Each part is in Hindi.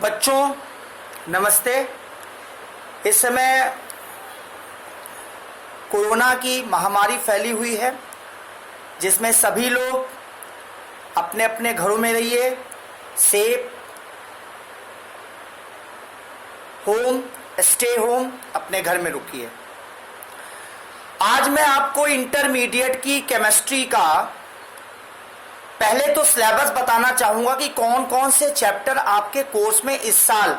बच्चों नमस्ते। इस समय कोरोना की महामारी फैली हुई है, जिसमें सभी लोग अपने अपने घरों में रहिए, सेफ होम, स्टे होम, अपने घर में रुकिए। आज मैं आपको इंटरमीडिएट की केमिस्ट्री का पहले तो सिलेबस बताना चाहूंगा कि कौन कौन से चैप्टर आपके कोर्स में इस साल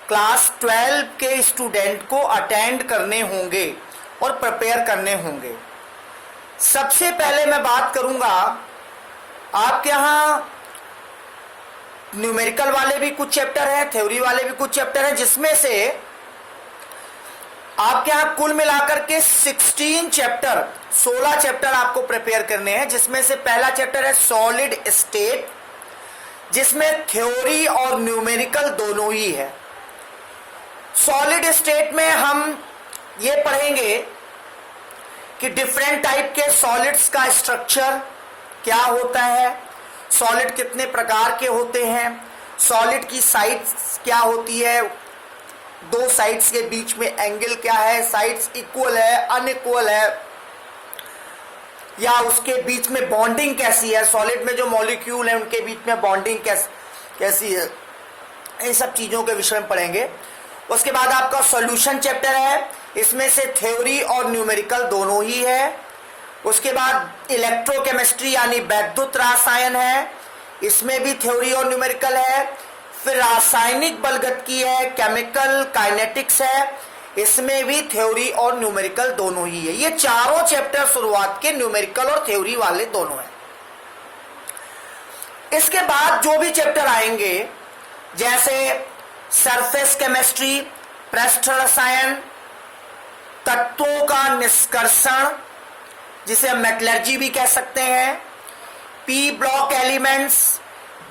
क्लास 12 के स्टूडेंट को अटेंड करने होंगे और प्रिपेयर करने होंगे। सबसे पहले मैं बात करूंगा, आपके यहाँ न्यूमेरिकल वाले भी कुछ चैप्टर हैं, थ्योरी वाले भी कुछ चैप्टर हैं, जिसमें से आपके यहाँ कुल मिलाकर के 16 चैप्टर आपको प्रिपेयर करने हैं। जिसमें से पहला चैप्टर है सॉलिड स्टेट, जिसमें थ्योरी और न्यूमेरिकल दोनों ही है। सॉलिड स्टेट में हम ये पढ़ेंगे कि डिफरेंट टाइप के सॉलिड्स का स्ट्रक्चर क्या होता है, सॉलिड कितने प्रकार के होते हैं, सॉलिड की साइड्स क्या होती है, दो साइड्स के बीच में एंगल क्या है, साइड्स इक्वल है, अनइक्वल है, या उसके बीच में बॉन्डिंग कैसी है, सॉलिड में जो मॉलिक्यूल है उनके बीच में बॉन्डिंग कैसी है, इन सब चीजों के विषय में पढ़ेंगे। उसके बाद आपका सॉल्यूशन चैप्टर है, इसमें से थ्योरी और न्यूमेरिकल दोनों ही है। उसके बाद इलेक्ट्रोकेमिस्ट्री यानी वैद्युत रसायन है, इसमें भी थ्योरी और न्यूमेरिकल है। फिर रासायनिक बलगतिकी है, केमिकल काइनेटिक्स है, इसमें भी थ्योरी और न्यूमेरिकल दोनों ही है। ये चारों चैप्टर शुरुआत के न्यूमेरिकल और थ्योरी वाले दोनों हैं। इसके बाद जो भी चैप्टर आएंगे, जैसे सरफेस केमिस्ट्री, पृष्ठ रसायन, तत्वों का निष्कर्षण जिसे हम मेटलर्जी भी कह सकते हैं, P block elements,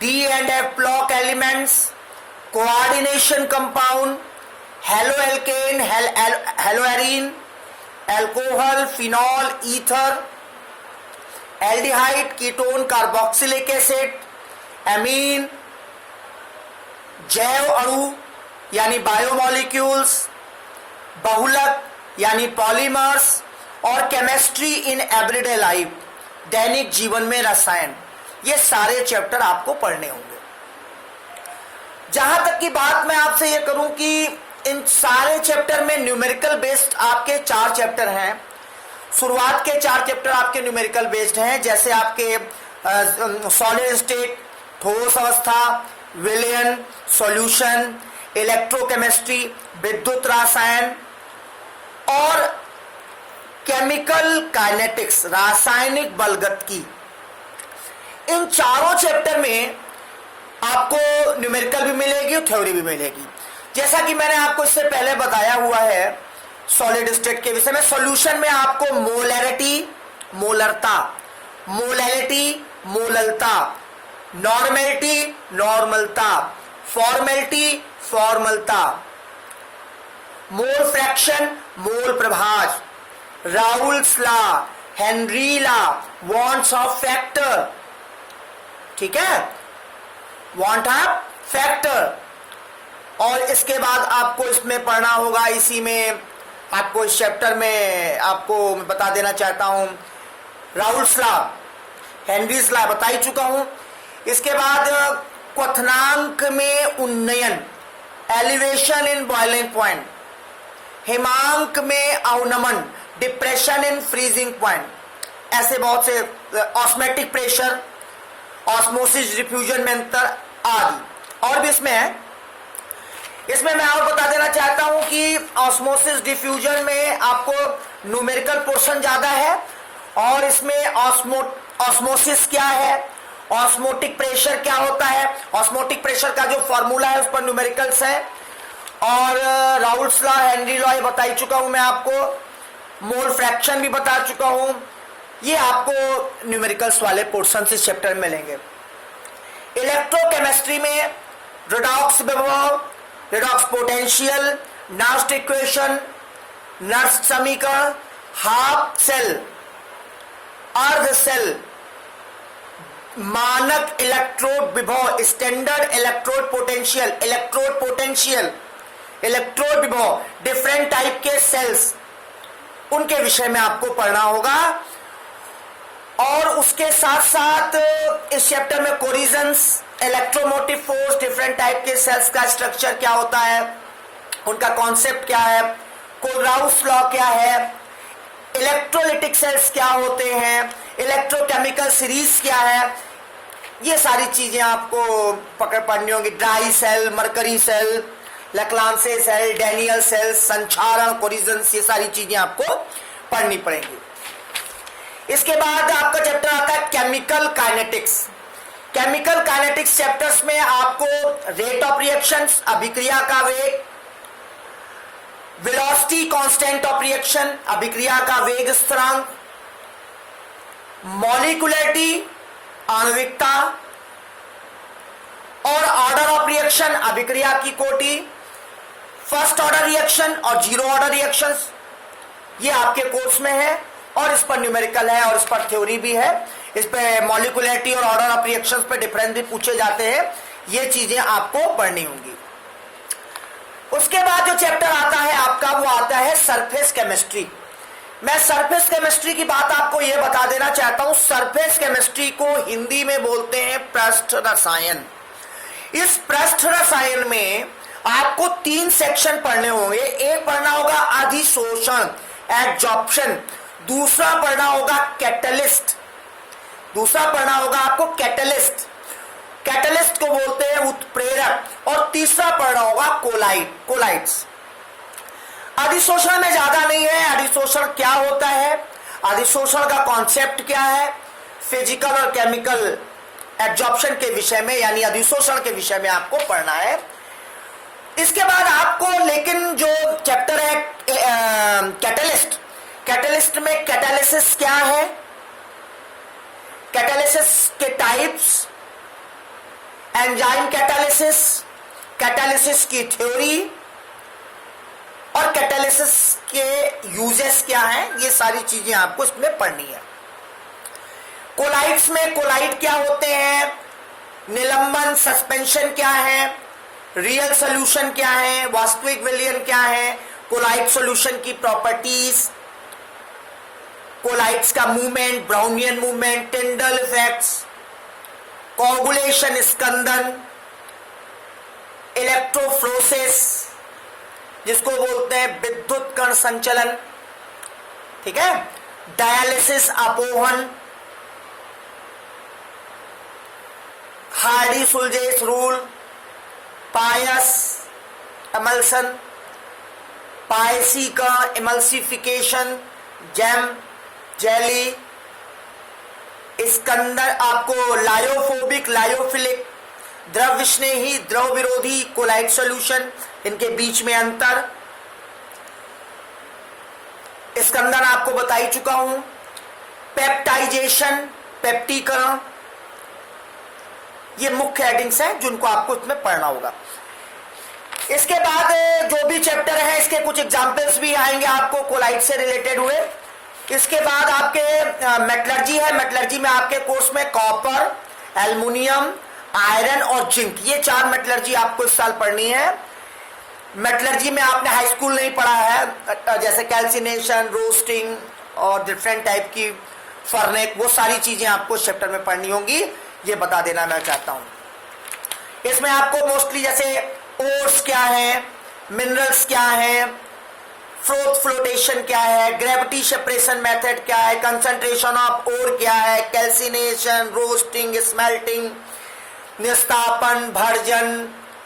D and F block elements, coordination compound, halo alkane, haloarene, alcohol, phenol, ether, aldehyde, ketone, carboxylic acid, amine, जैव अणु यानी बायोमोलिक्यूल्स, बहुलक यानी पॉलीमर्स, और केमिस्ट्री इन एवरीडे लाइफ, दैनिक जीवन में रसायन। ये सारे चैप्टर आपको पढ़ने होंगे। जहां तक की बात मैं आपसे ये करूं कि इन सारे चैप्टर में न्यूमेरिकल बेस्ड आपके 4 चैप्टर हैं। शुरुआत के 4 चैप्टर आपके न्यूमेरिकल बेस्ड हैं, जैसे आपके सॉलिड स्टेट, ठोस अवस्था, विलयन, सॉल्यूशन, इलेक्ट्रोकेमिस्ट्री, विद्युत रसायन, और केमिकल काइनेटिक्स, रासायनिक बलगतिकी। इन चारों चैप्टर में आपको न्यूमेरिकल भी मिलेगी और थ्योरी भी मिलेगी। जैसा कि मैंने आपको इससे पहले बताया हुआ है सॉलिड स्टेट के विषय में, सॉल्यूशन में आपको मोलैरिटी, मोलरता, मोलैलिटी, मोललता, नॉर्मेलिटी, नॉर्मलता, फॉर्मेलिटी, फॉर्मलता, मोल फ्रैक्शन, मोल प्रभाज, Raoult's law, Henry law, van't Hoff factor, ठीक है, वांट ऑफ फैक्टर। और इसके बाद आपको इसमें पढ़ना होगा, इसी में आपको इस चैप्टर में आपको मैं बता देना चाहता हूं, राउल्स लॉ, हेनरीज लॉ बता ही चुका हूं। इसके बाद क्वथनांक में उन्नयन, एलिवेशन इन बॉइलिंग पॉइंट, हिमांक में अवनमन, डिप्रेशन इन फ्रीजिंग पॉइंट, ऐसे बहुत से, ऑस्मोटिक प्रेशर, ऑस्मोसिस डिफ्यूजन में अंतर आदि और भी इसमें है। इसमें मैं और बता देना चाहता हूं कि ऑस्मोसिस डिफ्यूजन में आपको न्यूमेरिकल पोर्शन ज्यादा है, और इसमें ऑस्मोसिस क्या है, ऑस्मोटिक प्रेशर क्या होता है, ऑस्मोटिक प्रेशर का जो फॉर्मूला है उस पर न्यूमेरिकल्स है, और राउल्स लॉ, हेनरी लॉ ये बता ही चुका हूं मैं आपको, मोल फ्रैक्शन भी बता चुका हूं। ये आपको न्यूमेरिकल्स वाले पोर्शन इस चैप्टर में मिलेंगे। इलेक्ट्रोकेमिस्ट्री में रिडॉक्स विभव, redox potential, Nernst equation, Nernst समीकरण, हाफ सेल, अर्ध सेल, मानक इलेक्ट्रोड विभव, स्टैंडर्ड इलेक्ट्रोड पोटेंशियल, इलेक्ट्रोड विभव, डिफरेंट टाइप के सेल्स, उनके विषय में आपको पढ़ना होगा। और उसके साथ साथ इस चैप्टर में कोरिजन्स, इलेक्ट्रोमोटिव फोर्स, डिफरेंट टाइप के सेल्स का स्ट्रक्चर क्या होता है, उनका कॉन्सेप्ट क्या है, कोलराउस लॉ क्या है, इलेक्ट्रोलिटिक सेल्स क्या होते हैं, इलेक्ट्रोकेमिकल सीरीज क्या है, ये सारी चीजें आपको पढ़नी होंगी। Dry cell, mercury cell, Leclanche cell, Daniell cell, संचारण, कोरिजन्स, ये सारी चीजें आपको पढ़नी पड़ेंगी। इसके बाद आपका चैप्टर आता है chemical kinetics. Chemical kinetics chapters में आपको रेट ऑफ रिएक्शंस, अभिक्रिया का वेग, वेलोसिटी कांस्टेंट ऑफ रिएक्शन, अभिक्रिया का वेग स्थिरांक, मॉलिक्यूलरिटी, आणविकता, और ऑर्डर ऑफ रिएक्शन, अभिक्रिया की कोटि, फर्स्ट ऑर्डर रिएक्शन और जीरो ऑर्डर रिएक्शंस, ये आपके कोर्स में है और इस पर न्यूमेरिकल है और इस पर थ्योरी भी है। इस पे मॉलिक्यूलरिटी और ऑर्डर ऑफ रिएक्शंस पे डिफरेंस भी पूछे जाते हैं, ये चीजें आपको पढ़नी होंगी। उसके बाद जो चैप्टर आता है आपका, वो आता है सरफेस केमिस्ट्री। मैं सरफेस केमिस्ट्री की बात आपको यह बता देना चाहता हूं, सरफेस केमिस्ट्री को हिंदी में बोलते हैं पृष्ठ रसायन। इस पृष्ठ रसायन में आपको 3 सेक्शन पढ़ने होंगे। एक पढ़ना होगा अधिशोषण, एब्जॉर्प्शन, दूसरा पढ़ना होगा कैटलिस्ट, दूसरा पढ़ना होगा आपको कैटलिस्ट, कैटलिस्ट को बोलते हैं उत्प्रेरक, और तीसरा पढ़ना होगा कोलाइड्स। अधिशोषण में ज्यादा नहीं है, अधिशोषण क्या होता है, अधिशोषण का कॉन्सेप्ट क्या है, फिजिकल और केमिकल एब्जॉर्प्शन के विषय में यानी अधिशोषण के विषय में आपको पढ़ना है। इसके बाद आपको लेकिन जो चैप्टर है कैटलिस्ट, कैटलिस्ट में कैटालिसिस क्या है, कैटालिसिस के टाइप्स, एंजाइम कैटालिसिस, कैटालिसिस की थ्योरी और कैटालिसिस के यूजेस क्या हैं, ये सारी चीजें आपको इसमें पढ़नी है। कोलाइड्स में कोलाइड क्या होते हैं, निलंबन सस्पेंशन क्या है, रियल सोल्यूशन क्या है, वास्तविक विलयन क्या है, कोलाइड सोल्यूशन की प्रॉपर्टीज, कोलाइड्स का movement, Brownian movement, Tyndall effects, coagulation स्कंदन, इलेक्ट्रोफ्लोरेसिस जिसको बोलते हैं विद्युत कण संचलन, ठीक है, डायलिसिस अपोहन, हार्डी सुलजेस रूल, पायस एमल्सन, पायसी का इमल्सिफिकेशन, जैम जेली, स्कंदर आपको लायोफोबिक, लायोफिलिक, द्रव स्नेही, द्रव विरोधी, कोलाइड सॉल्यूशन, इनके बीच में अंतर, स्कंदन आपको बता ही चुका हूं, पेप्टाइजेशन, पेप्टीकरण, ये मुख्य हेडिंग्स हैं जिनको आपको इसमें पढ़ना होगा। इसके बाद जो भी चैप्टर है इसके कुछ एग्जाम्पल्स भी आएंगे आपको कोलाइड से रिलेटेड हुए। इसके बाद आपके मेटलर्जी है, मेटलर्जी में आपके कोर्स में कॉपर, एल्युमिनियम, आयरन और जिंक, ये 4 मेटलर्जी आपको इस साल पढ़नी है। मेटलर्जी में आपने हाई स्कूल नहीं पढ़ा है, जैसे कैल्सिनेशन, रोस्टिंग और डिफरेंट टाइप की फर्नेक, वो सारी चीजें आपको इस चैप्टर में पढ़नी होंगी, ये बता देना मैं चाहता हूं। इसमें आपको मोस्टली जैसे ओर्स क्या है, मिनरल्स क्या है, फ्लोटेशन क्या है, ग्रेविटी सेपरेशन मेथड क्या है, कंसंट्रेशन ऑफ ओर क्या है, कैल्सिनेशन, रोस्टिंग, स्मेल्टिंग, निस्तापन, भर्जन,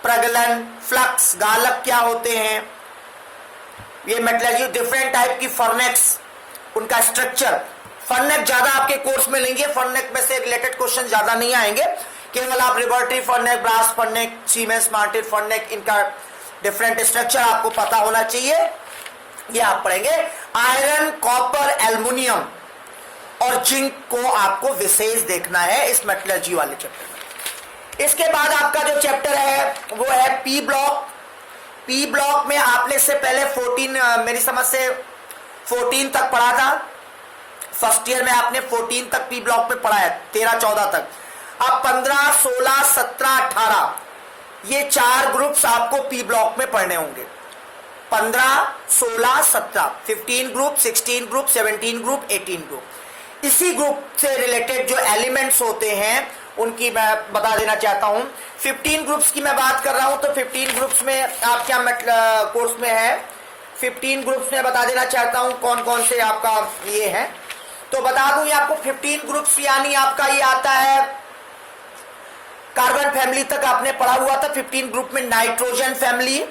प्रगलन, फ्लक्स, गालक क्या होते हैं, ये मेटलर्जी, डिफरेंट टाइप की फर्नेक्स, उनका स्ट्रक्चर। फर्नेक ज्यादा आपके कोर्स में लेंगे, फर्नेक में से रिलेटेड क्वेश्चन ज्यादा नहीं आएंगे, केवल आप लिबर्टी फर्नेक, ब्रास फर्नेक, सीमेंस मार्टिन फर्नेक, इनका डिफरेंट स्ट्रक्चर आपको पता होना चाहिए, ये आप पढ़ेंगे। आयरन, कॉपर, एल्युमिनियम और जिंक को आपको विशेष देखना है इस मेटलर्जी वाले चैप्टर में। इसके बाद आपका जो चैप्टर है वो है पी ब्लॉक। पी ब्लॉक में आपने से पहले 14 मेरी समझ से 14 तक पढ़ा था, फर्स्ट ईयर में आपने 14 तक पी ब्लॉक में पढ़ा है, 13-14 तक। अब 15, 16, 17, 18 ये 4 ग्रुप्स आपको पी ब्लॉक में पढ़ने होंगे। 15, 16, 17, 15 ग्रुप, 16 ग्रुप, 17 ग्रुप, 18 ग्रुप। इसी ग्रुप से रिलेटेड जो एलिमेंट्स होते हैं उनकी मैं बता देना चाहता हूं। 15 ग्रुप्स की मैं बात कर रहा हूं तो 15 ग्रुप्स में आप क्या कोर्स में है, 15 ग्रुप्स में बता देना चाहता हूं कौन कौन से आपका ये है। तो बता दूं ये आपको 15 ग्रुप्स यानी आपका ये आता है कार्बन फैमिली तक आपने पढ़ा हुआ था। 15 ग्रुप में नाइट्रोजन फैमिली,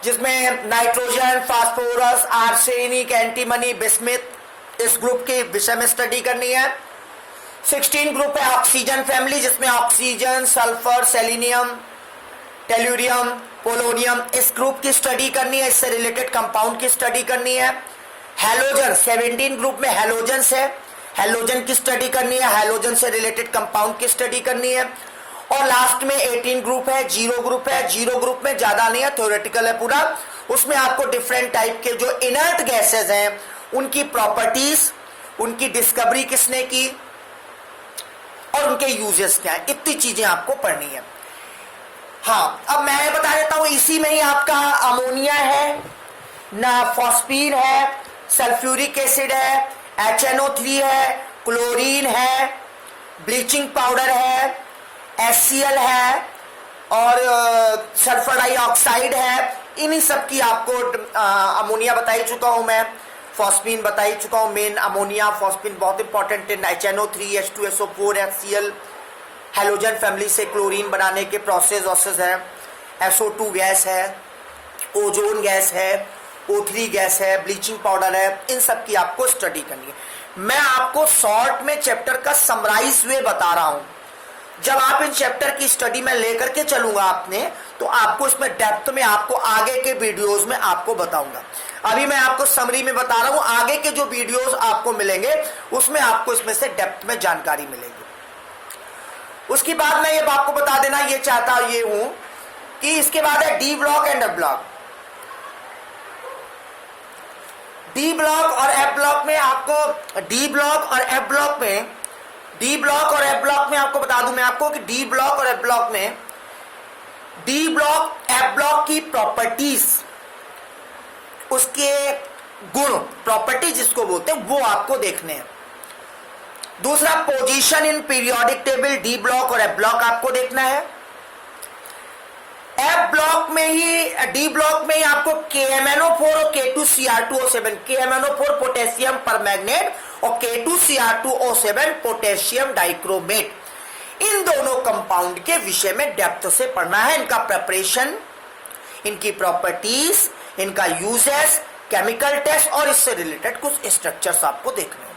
जिसमें nitrogen, phosphorus, arsenic, antimony, bismuth, इस ग्रुप के विषय में स्टडी करनी है। 16 ग्रुप है ऑक्सीजन फैमिली, जिसमें oxygen, sulphur, selenium, tellurium, polonium, इस ग्रुप की स्टडी करनी है, इससे रिलेटेड कंपाउंड की स्टडी करनी है। हैलोजन 17 ग्रुप में हैलोजन है, हैलोजन की स्टडी करनी है, हैलोजन से रिलेटेड कंपाउंड की स्टडी करनी है। और लास्ट में 18 ग्रुप है, जीरो ग्रुप है। जीरो ग्रुप में ज्यादा नहीं है, थ्योरेटिकल है पूरा। उसमें आपको डिफरेंट टाइप के जो इनर्ट गैसेस हैं उनकी प्रॉपर्टीज, उनकी डिस्कवरी किसने की और उनके यूजेस क्या है, इतनी चीजें आपको पढ़नी है। हाँ, अब मैं बता देता हूं, इसी में ही आपका अमोनिया है ना, फॉस्फीन है, सल्फ्यूरिक एसिड है, HNO3 है, क्लोरीन है, ब्लीचिंग पाउडर है, HCl है और सल्फर डाइऑक्साइड है। इन्हीं सब की आपको अमोनिया बता ही चुका हूं मैं, फॉस्फीन बता ही चुका हूं। मेन अमोनिया, फॉस्फीन बहुत इंपॉर्टेंट है। HNO3, H2SO4, HCl, halogen family से क्लोरीन बनाने के प्रोसेस है। SO2 गैस है, ओजोन गैस है, O3 गैस है, ब्लीचिंग पाउडर है। इन सब की आपको स्टडी करनी है। मैं आपको शॉर्ट में चैप्टर का समराइज वे बता रहा हूं। जब आप इन चैप्टर की स्टडी में लेकर के चलूंगा आपने, तो आपको इसमें डेप्थ में आपको आगे के वीडियोस में आपको बताऊंगा। अभी मैं आपको समरी में बता रहा हूं, आगे के जो वीडियोस आपको मिलेंगे उसमें आपको इसमें से डेप्थ में जानकारी मिलेगी। उसके बाद मैं ये आपको बता देना ये चाहता ये हूं कि इसके बाद है D block and F block. D block और एफ ब्लॉक में आपको डी ब्लॉक और एफ ब्लॉक में डी ब्लॉक और एफ ब्लॉक में आपको बता दूं मैं आपको कि डी ब्लॉक और एफ ब्लॉक में डी ब्लॉक एफ ब्लॉक की प्रॉपर्टीज, उसके गुण, प्रॉपर्टी जिसको बोलते हैं, वो आपको देखने हैं। दूसरा, position in periodic table, D block और एफ ब्लॉक आपको देखना है। एफ ब्लॉक में ही, डी ब्लॉक में ही आपको KMnO4 और K2Cr2O7, KMnO4 पोटेशियम परमैंगनेट और K2Cr2O7 पोटेशियम डाइक्रोमेट, इन दोनों कंपाउंड के विषय में डेप्थ से पढ़ना है। इनका प्रिपरेशन, इनकी प्रॉपर्टीज, इनका यूजेस, केमिकल टेस्ट और इससे रिलेटेड कुछ स्ट्रक्चर्स आपको देखने होंगे।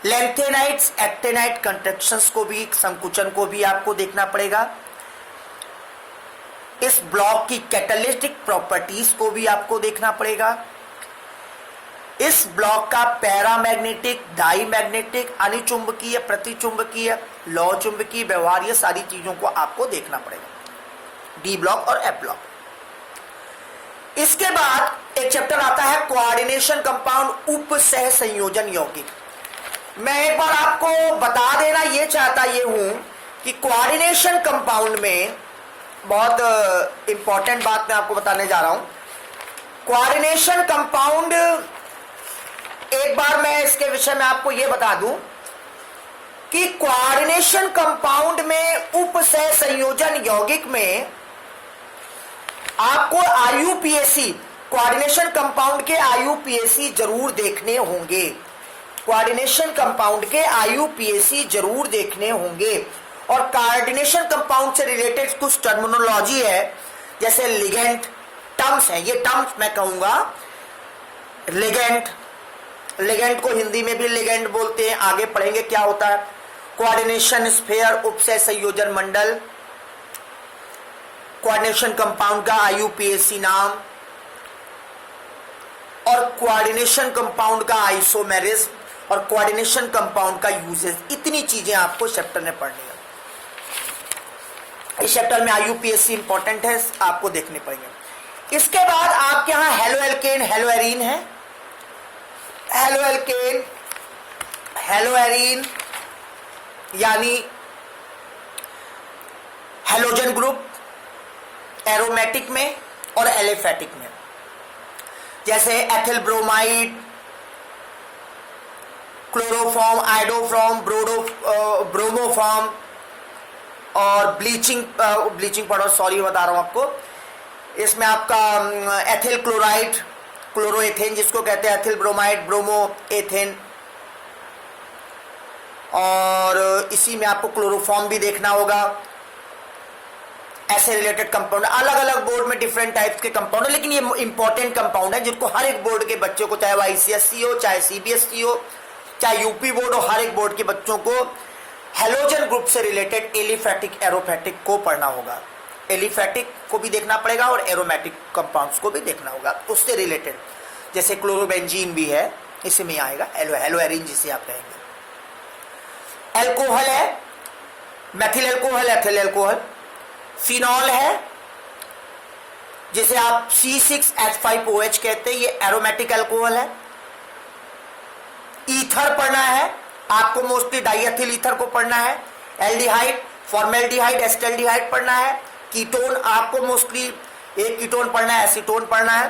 लेंथेनाइट्स, एक्टेनाइट कंट्रैक्शंस को भी, संकुचन को भी आपको देखना पड़ेगा। इस ब्लॉक की कैटालिटिक प्रॉपर्टीज को भी आपको देखना पड़ेगा। इस ब्लॉक का पैरामैग्नेटिक, डाईमैग्नेटिक, अनिचुंबकीय, प्रतिचुंबकीय, लौ चुंबकीय व्यवहार, ये सारी चीजों को आपको देखना पड़ेगा, डी ब्लॉक और एफ ब्लॉक। इसके बाद एक चैप्टर आता है कोऑर्डिनेशन कंपाउंड, उप सह संयोजन यौगिक। मैं एक बार आपको बता देना ये चाहता ये हूं कि कोऑर्डिनेशन कंपाउंड में बहुत इंपॉर्टेंट बात मैं आपको बताने जा रहा हूं। कोऑर्डिनेशन कंपाउंड, एक बार मैं इसके विषय में आपको यह बता दूं कि कोऑर्डिनेशन कंपाउंड में उप सह संयोजन यौगिक में आपको IUPAC, कोऑर्डिनेशन कंपाउंड के IUPAC जरूर देखने होंगे। कोऑर्डिनेशन कंपाउंड के IUPAC जरूर देखने होंगे। और कोऑर्डिनेशन कंपाउंड से रिलेटेड कुछ टर्मिनोलॉजी है, जैसे लिगेंड टर्म्स है, ये टर्म्स मैं कहूंगा। लिगेंड को हिंदी में भी लिगेंड बोलते हैं, आगे पढ़ेंगे क्या होता है। कोऑर्डिनेशन स्फीयर, उपसह संयोजन मंडल, कोऑर्डिनेशन कंपाउंड का IUPAC नाम और कोऑर्डिनेशन कंपाउंड का आइसोमेरिज्म और कोऑर्डिनेशन कंपाउंड का यूजेस, इतनी चीजें आपको चैप्टर में पढ़नी है। इस चैप्टर में IUPAC इंपॉर्टेंट है, आपको देखने पड़ेंगे। इसके बाद आपके यहां हेलो एल्केन, हेलो एरीन है। हेलो एल्केन, हेलो एरीन, यानी हेलोजन ग्रुप एरोमेटिक में और एलिफेटिक में, जैसे ethyl bromide, chloroform, iodoform, bromoform और ब्लीचिंग पाउडर, सॉरी बता रहा हूं आपको, इसमें आपका एथिल क्लोराइड, क्लोरोएथेन जिसको कहते हैं, एथिल ब्रोमाइड, ब्रोमोएथेन, और इसी में आपको क्लोरोफॉर्म भी देखना होगा। ऐसे रिलेटेड कंपाउंड अलग अलग बोर्ड में डिफरेंट टाइप्स के कंपाउंड है, लेकिन ये इंपॉर्टेंट कंपाउंड है जिनको हर एक बोर्ड के बच्चों को, चाहे वो आईसीएसई हो, चाहे सीबीएसई हो, चाहे यूपी बोर्ड हो, हर एक बोर्ड के बच्चों को हेलोजन ग्रुप से रिलेटेड एलिफेटिक, एरोफेटिक को पढ़ना होगा। एलिफेटिक को भी देखना पड़ेगा और एरोमेटिक कंपाउंड्स को भी देखना होगा, उससे रिलेटेड, जैसे क्लोरोबेंजीन भी है, इसी में आएगा, हेलोएरिन जिसे आप कहेंगे। एल्कोहल है, methyl alcohol, ethyl alcohol. Phenol है, जिसे आप C6H5OH कहते हैं, ये एरोमेटिक एल्कोहल है। ईथर पढ़ना है आपको, मोस्टली डाइएथिल ईथर को पढ़ना है। एल्डिहाइड, फॉर्मेल्डिहाइड, एस्टेल्डिहाइड पढ़ना है। कीटोन आपको मोस्टली एक कीटोन पढ़ना है, एसीटोन पढ़ना है।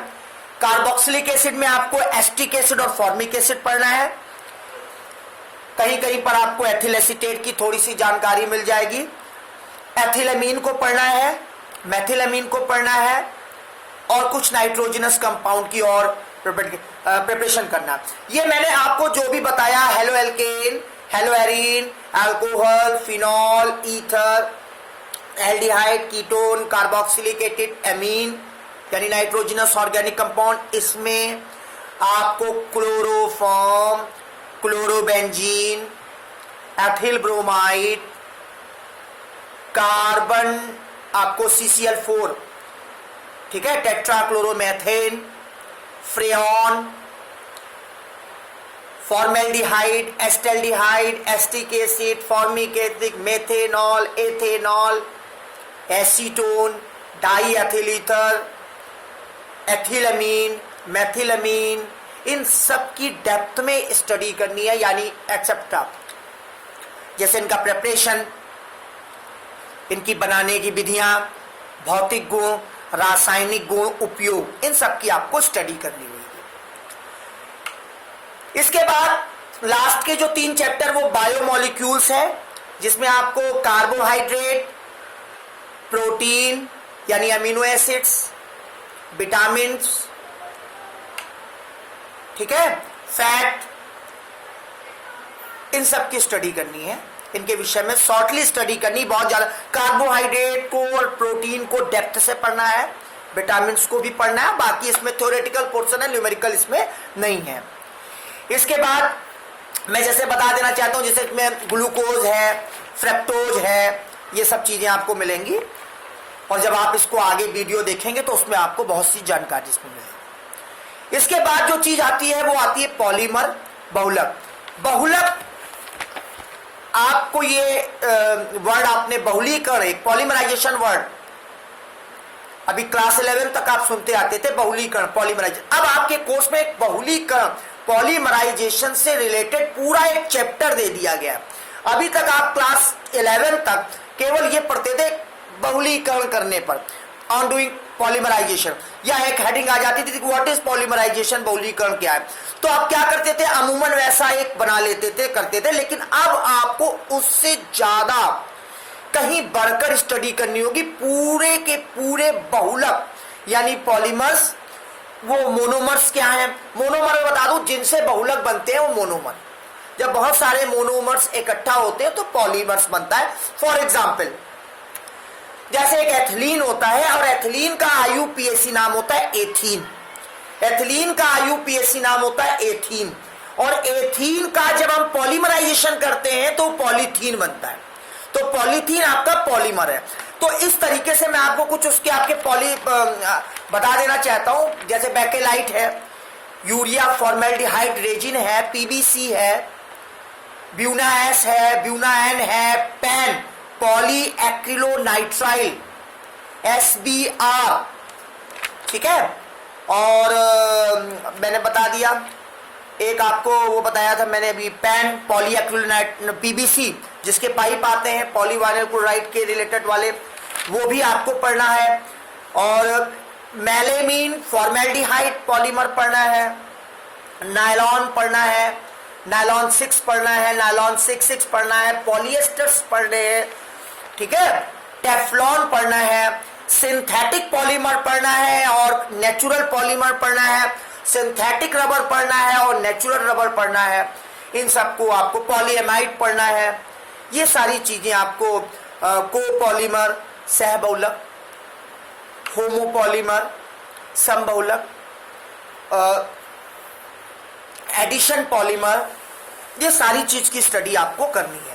कार्बोक्सिलिक एसिड में आपको एस्टिक एसिड और फॉर्मिक एसिड पढ़ना है। कहीं कहीं पर आपको एथिल एसीटेट की थोड़ी सी जानकारी मिल जाएगी। एथिलमीन को पढ़ना है, मेथिलमीन को पढ़ना है, और कुछ नाइट्रोजनस कंपाउंड की और प्रिपरेशन करना। ये मैंने आपको जो भी बताया, haloalkane, haloarene, alcohol, phenol, ether, aldehyde, ketone, carboxylic acid, amine यानी नाइट्रोजनस ऑर्गेनिक कंपाउंड, इसमें आपको chloroform, chlorobenzene, ethyl bromide, carbon आपको CCl4, ठीक है, tetrachloromethane, freon, formaldehyde, acetaldehyde, acetic acid, formic acid, methanol, ethanol, acetone, diethyl ether, ethylamine, methylamine, इन सब की डेप्थ में स्टडी करनी है, यानी एक्सेप्टा, जैसे इनका प्रिपरेशन, इनकी बनाने की विधियां, भौतिक गुण, रासायनिक गुण, उपयोग, इन सब की आपको स्टडी करनी होगी। इसके बाद लास्ट के जो 3 चैप्टर वो बायोमोलिक्यूल्स है, जिसमें आपको कार्बोहाइड्रेट, प्रोटीन यानी अमीनो एसिड्स, विटामिन्स, ठीक है, फैट, इन सब की स्टडी करनी है। इनके विषय में शॉर्टली स्टडी करनी, बहुत ज्यादा। कार्बोहाइड्रेट को और प्रोटीन को डेप्थ से पढ़ना है, विटामिन्स को भी पढ़ना है, बाकी इसमें थ्योरेटिकल पोर्शन है, न्यूमेरिकल इसमें नहीं है। इसके बाद मैं जैसे बता देना चाहता हूं, जैसे इसमें ग्लूकोज है, फ्रक्टोज है, ये सब चीजें आपको मिलेंगी, और जब आप इसको आगे वीडियो देखेंगे तो उसमें आपको बहुत सी जानकारी इसमें मिलेगी। इसके बाद जो चीज आती है वो आती है पॉलीमर, बहुलक। बहुलक आपको ये वर्ड आपने बहुलीकरण, एक पॉलीमराइजेशन वर्ड अभी क्लास 11 तक आप सुनते आते थे, बहुलीकरण, पॉलीमराइजेशन। अब आपके कोर्स में एक बहुलीकरण, पॉलीमराइजेशन से रिलेटेड पूरा एक चैप्टर दे दिया गया। अभी तक आप क्लास 11 तक केवल ये पढ़ते थे बहुलीकरण करने पर, ऑन डूइंग पॉलीमराइजेशन, या एक हेडिंग आ जाती थी व्हाट इज पॉलीमराइजेशन, बहुलीकरण क्या है। तो आप क्या करते थे, अमूमन वैसा एक बना लेते थे, करते थे, लेकिन अब आपको उससे ज्यादा कहीं बढ़कर स्टडी करनी होगी। पूरे के पूरे बहुलक यानी पॉलीमर्स, वो मोनोमर्स क्या है, मोनोमर बता दूं, जिनसे बहुलक बनते हैं वो मोनोमर। जब बहुत सारे मोनोमर्स इकट्ठा होते हैं तो पॉलीमर्स बनता है। फॉर एग्जाम्पल, जैसे एक एथिलीन होता है, और एथिलीन का IUPAC नाम होता है एथीन। एथिलीन का IUPAC नाम होता है एथीन, और एथीन का जब हम पॉलीमराइजेशन करते हैं तो पॉलीथीन बनता है। तो पॉलीथीन आपका पॉलीमर है। तो इस तरीके से मैं आपको कुछ उसके आपके बता देना चाहता हूं, जैसे बैकेलाइट है, यूरिया फॉर्मेल्डिहाइड रेजिन है, PBC है, ब्यूनाएस है, ब्यूनाएन है, पैन पॉली एक्रिलोनाइट्राइल, SBR, ठीक है। और मैंने बता दिया, एक आपको वो बताया था मैंने अभी, पैन पॉली एक्रिलोनाइट, PBC जिसके पाइप आते हैं पॉलीवाइनल क्लोराइड के रिलेटेड वाले, वो भी आपको पढ़ना है। और मेलेमीन फॉर्मेल्डिहाइड पॉलीमर पढ़ना है, नायलॉन पढ़ना है, नायलॉन 6 पढ़ना है, नायलॉन 6 पढ़ना है, पॉलिएस्टर्स पढ़ने हैं, ठीक है, टेफ्लॉन पढ़ना है, सिंथेटिक पॉलीमर पढ़ना है और नेचुरल पॉलीमर पढ़ना है, सिंथेटिक रबर पढ़ना है और नेचुरल रबर पढ़ना है। इन सबको आपको पॉलीएमाइड पढ़ना है। ये सारी चीजें आपको कोपॉलीमर, सहबहुलक, होमोपॉलीमर, समबहुलक, एडिशन पॉलीमर, ये सारी चीज की स्टडी आपको करनी है।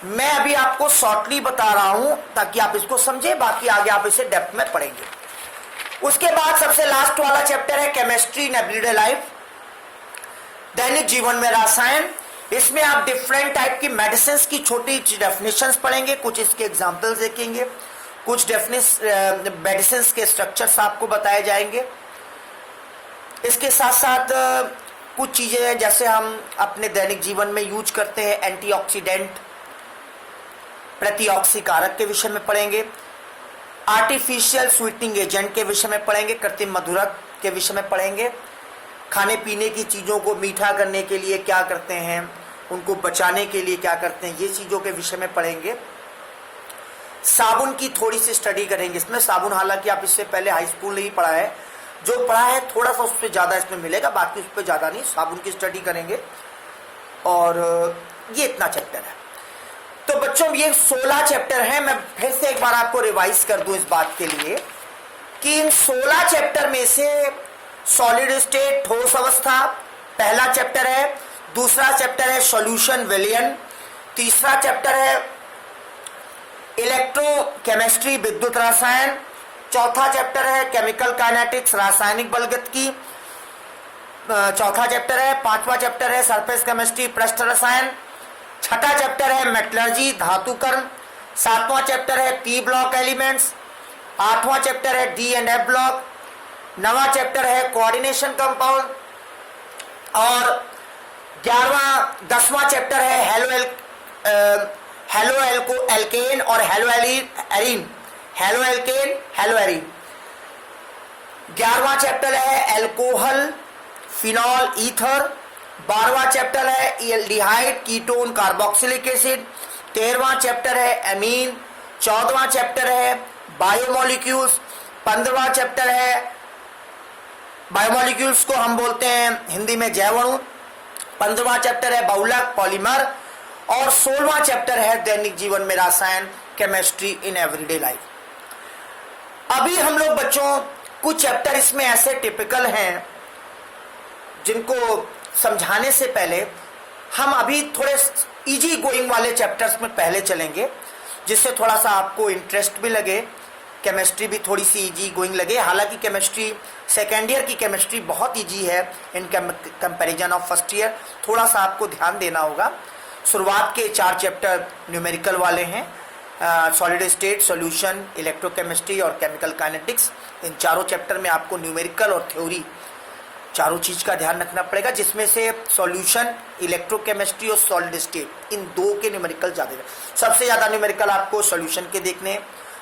मैं अभी आपको शॉर्टली बता रहा हूं ताकि आप इसको समझे, बाकी आगे आप इसे डेप्थ में पढ़ेंगे। उसके बाद सबसे लास्ट वाला चैप्टर है केमिस्ट्री इन एवरीडे लाइफ, दैनिक जीवन में रसायन। इसमें आप डिफरेंट टाइप की मेडिसिन की छोटी डेफिनेशंस पढ़ेंगे, कुछ इसके एग्जांपल्स देखेंगे, कुछ मेडिसिन के स्ट्रक्चर्स आपको बताए जाएंगे। इसके साथ साथ कुछ चीजें हैं जैसे हम अपने दैनिक जीवन में यूज करते हैं, एंटीऑक्सीडेंट, प्रतिऑक्सीकारक के विषय में पढ़ेंगे, आर्टिफिशियल स्वीटनिंग एजेंट के विषय में पढ़ेंगे, कृत्रिम मधुरक के विषय में पढ़ेंगे, खाने पीने की चीज़ों को मीठा करने के लिए क्या करते हैं, उनको बचाने के लिए क्या करते हैं, ये चीज़ों के विषय में पढ़ेंगे। साबुन की थोड़ी सी स्टडी करेंगे इसमें। साबुन हालांकि आप इससे पहले हाई स्कूल नहीं पढ़ा है, जो पढ़ा है थोड़ा सा उस पर ज़्यादा इसमें मिलेगा, बाकी उस पर ज़्यादा नहीं। साबुन की स्टडी करेंगे और ये इतना चैप्टर है। तो बच्चों ये 16 चैप्टर हैं। मैं फिर से एक बार आपको रिवाइज कर दूं इस बात के लिए कि इन 16 चैप्टर में से सॉलिड स्टेट ठोस अवस्था पहला चैप्टर है, दूसरा चैप्टर है सॉल्यूशन विलयन, तीसरा चैप्टर है इलेक्ट्रोकेमिस्ट्री विद्युत रसायन, चौथा चैप्टर है केमिकल काइनेटिक्स रासायनिक बलगतिकी, चौथा चैप्टर है, पांचवा चैप्टर है सरफेस केमिस्ट्री पृष्ठ रसायन, छठा चैप्टर है मेटलर्जी धातुकर्म, सातवां चैप्टर है पी ब्लॉक एलिमेंट्स, आठवां चैप्टर है डी एंड एफ ब्लॉक, नवा चैप्टर है कोऑर्डिनेशन कंपाउंड और 10वां चैप्टर है हेलो एल्केन और haloarene, haloalkane haloarene. 11वां चैप्टर है एल्कोहल फिनॉल ईथर, 12वां चैप्टर है एल्डिहाइड कीटोन कार्बोक्सिलिक एसिड, 13वां चैप्टर है एमीन, 14वां चैप्टर है बायोमोलिक्यूल्स, 15वां चैप्टर है बायोमोलिक्यूल्स को हम बोलते हैं हिंदी में जैव अणु, 15वां चैप्टर है बहुलक पॉलीमर और 16वां चैप्टर है दैनिक जीवन में रसायन केमिस्ट्री इन एवरीडे लाइफ। अभी हम लोग बच्चों कुछ चैप्टर इसमें ऐसे टिपिकल हैं जिनको समझाने से पहले हम अभी थोड़े इजी गोइंग वाले चैप्टर्स में पहले चलेंगे, जिससे थोड़ा सा आपको इंटरेस्ट भी लगे, केमिस्ट्री भी थोड़ी सी इजी गोइंग लगे। हालांकि केमिस्ट्री सेकेंड ईयर की केमिस्ट्री बहुत इजी है in comparison of first year, थोड़ा सा आपको ध्यान देना होगा। शुरुआत के 4 चैप्टर न्यूमेरिकल वाले हैं, सॉलिड स्टेट, सॉल्यूशन, इलेक्ट्रोकेमिस्ट्री और केमिकल काइनेटिक्स। इन चारों चैप्टर में आपको न्यूमेरिकल और थ्योरी चारों चीज का ध्यान रखना पड़ेगा, जिसमें से सॉल्यूशन, इलेक्ट्रोकेमिस्ट्री और सॉलिड स्टेट इन दो के न्यूमेरिकल ज्यादा। सबसे ज्यादा न्यूमेरिकल आपको सॉल्यूशन के देखने,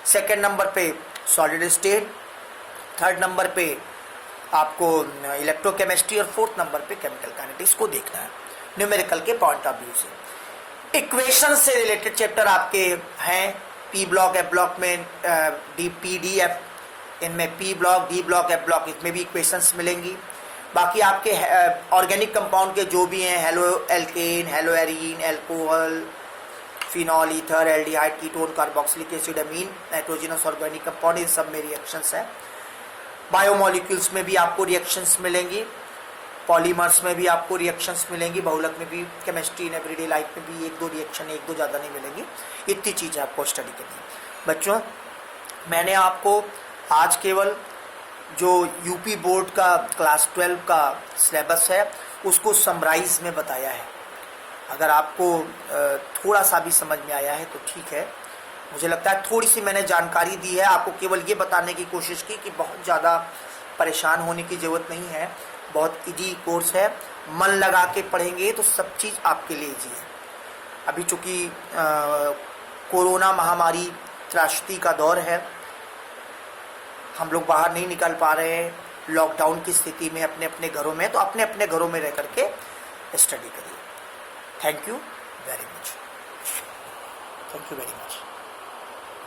सेकंड नंबर पे सॉलिड स्टेट, थर्ड नंबर पे आपको इलेक्ट्रोकेमिस्ट्री और फोर्थ नंबर पे केमिकल काइनेटिक्स को देखना है न्यूमेरिकल के पॉइंट ऑफ व्यू से। इक्वेशन से रिलेटेड चैप्टर आपके हैं, पी ब्लॉक एफ ब्लॉक में पी डी एफ, इनमें P block D block F block, इसमें भी इक्वेशंस मिलेंगी। बाकी आपके ऑर्गेनिक कंपाउंड के जो भी हैं, haloalkane, haloarene, alcohol, phenol ether, aldehyde ketone carboxylic acid, amine, nitrogenous organic compound, इन सब में रिएक्शंस हैं। बायोमोलिक्यूल्स में भी आपको रिएक्शंस मिलेंगी, पॉलीमर्स में भी आपको रिएक्शंस मिलेंगी, बहुलक में भी, केमिस्ट्री इन एवरीडे लाइफ में भी 1-2 रिएक्शन, 1-2 ज़्यादा नहीं मिलेंगी। इतनी चीज़ें आपको स्टडी करनी है। बच्चों मैंने आपको आज केवल जो यूपी बोर्ड का क्लास 12 का सिलेबस है उसको समराइज में बताया है। अगर आपको थोड़ा सा भी समझ में आया है तो ठीक है, मुझे लगता है थोड़ी सी मैंने जानकारी दी है आपको, केवल ये बताने की कोशिश की कि बहुत ज़्यादा परेशान होने की ज़रूरत नहीं है, बहुत इजी कोर्स है, मन लगा के पढ़ेंगे तो सब चीज़ आपके लिए इजी है। अभी चूंकि कोरोना महामारी त्रासदी का दौर है, हम लोग बाहर नहीं निकल पा रहे हैं लॉकडाउन की स्थिति में अपने अपने घरों में, तो अपने अपने घरों में रह करके स्टडी करिए। Thank you very much. Thank you very much.